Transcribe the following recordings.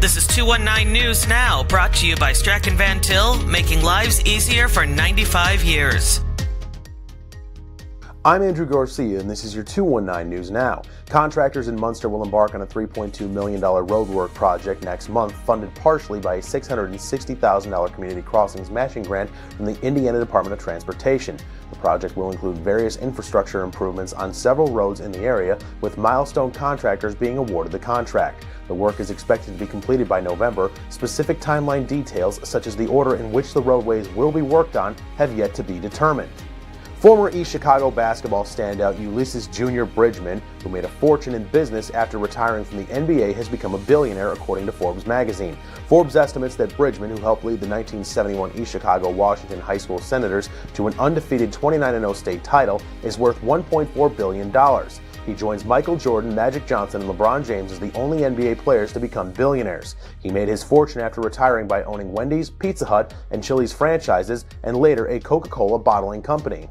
This is 219 News Now, brought to you by Strachan Van Til, making lives easier for 95 years. I'm Andrew Garcia, and this is your 219 News Now. Contractors in Munster will embark on a $3.2 million roadwork project next month, funded partially by a $660,000 community crossings matching grant from the Indiana Department of Transportation. The project will include various infrastructure improvements on several roads in the area, with milestone contractors being awarded the contract. The work is expected to be completed by November. Specific timeline details, such as the order in which the roadways will be worked on, have yet to be determined. Former East Chicago basketball standout Ulysses Jr. Bridgman, who made a fortune in business after retiring from the NBA, has become a billionaire, according to Forbes magazine. Forbes estimates that Bridgman, who helped lead the 1971 East Chicago Washington High School Senators to an undefeated 29-0 state title, is worth $1.4 billion. He joins Michael Jordan, Magic Johnson, and LeBron James as the only NBA players to become billionaires. He made his fortune after retiring by owning Wendy's, Pizza Hut, and Chili's franchises, and later a Coca-Cola bottling company.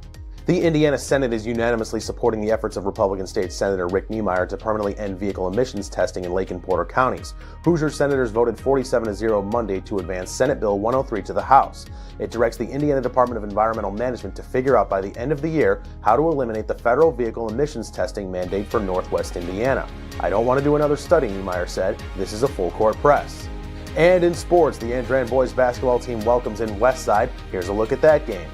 The Indiana Senate is unanimously supporting the efforts of Republican State Senator Rick Niemeyer to permanently end vehicle emissions testing in Lake and Porter counties. Hoosier senators voted 47-0 Monday to advance Senate Bill 103 to the House. It directs the Indiana Department of Environmental Management to figure out by the end of the year how to eliminate the federal vehicle emissions testing mandate for Northwest Indiana. "I don't want to do another study," Niemeyer said. "This is a full-court press." And in sports, the Andrean boys basketball team welcomes in Westside. Here's a look at that game.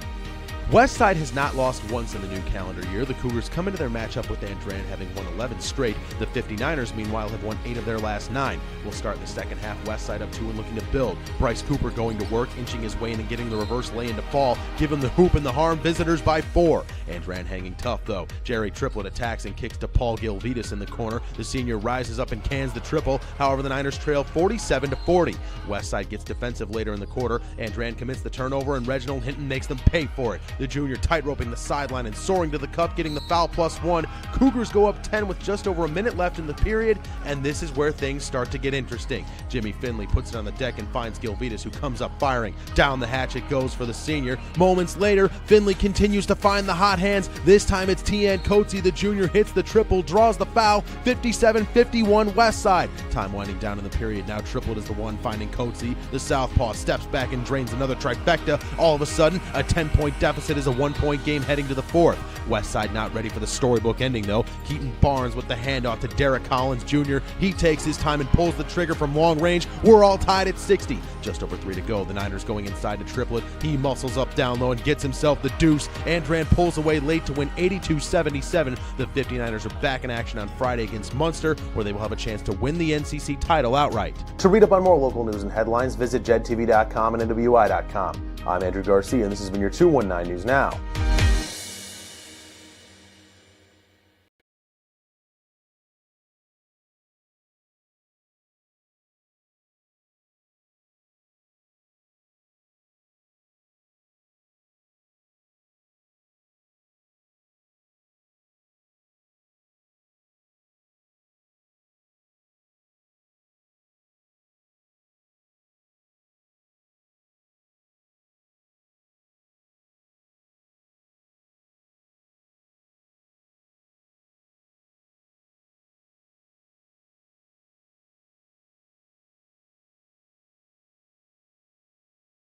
Westside has not lost once in the new calendar year. The Cougars come into their matchup with Andrean having won 11 straight. The 59ers, meanwhile, have won 8 of their last 9. We'll start the second half. Westside up 2 and looking to build. Bryce Cooper going to work, inching his way in and getting the reverse lay-in to fall. Give him the hoop and the harm. Visitors by 4. Andrean hanging tough, though. Jerry Triplett attacks and kicks to Paul Gilvitas in the corner. The senior rises up and cans the triple. However, the Niners trail 47-40. Westside gets defensive later in the quarter. Andrean commits the turnover, and Reginald Hinton makes them pay for it. The junior tightroping the sideline and soaring to the cup, getting the foul +1. Cougars go up 10 with just over a minute left in the period, and this is where things start to get interesting. Jimmy Finley puts it on the deck and finds Gilvitas, who comes up firing. Down the hatch it goes for the senior. Moments later, Finley continues to find the hot hands. This time it's Tian Coetzee. The junior hits the triple, draws the foul. 57-51 Westside. Time winding down in the period. Now Triplett is the one finding Coetzee. The southpaw steps back and drains another trifecta. All of a sudden, a 10-point deficit is a 1-point game heading to the 4th. Westside not ready for the storybook ending, though. Keaton Barnes with the handoff to Derek Collins Jr. He takes his time and pulls the trigger from long range. We're all tied at 60. Just over 3 to go. The Niners going inside to Triplett. He muscles up down low and gets himself the deuce. Andrean pulls away late to win 82-77. The 59ers are back in action on Friday against Munster, where they will have a chance to win the NCC title outright. To read up on more local news and headlines, visit JEDtv.com and NWI.com. I'm Andrew Garcia, and this has been your 219 News Now.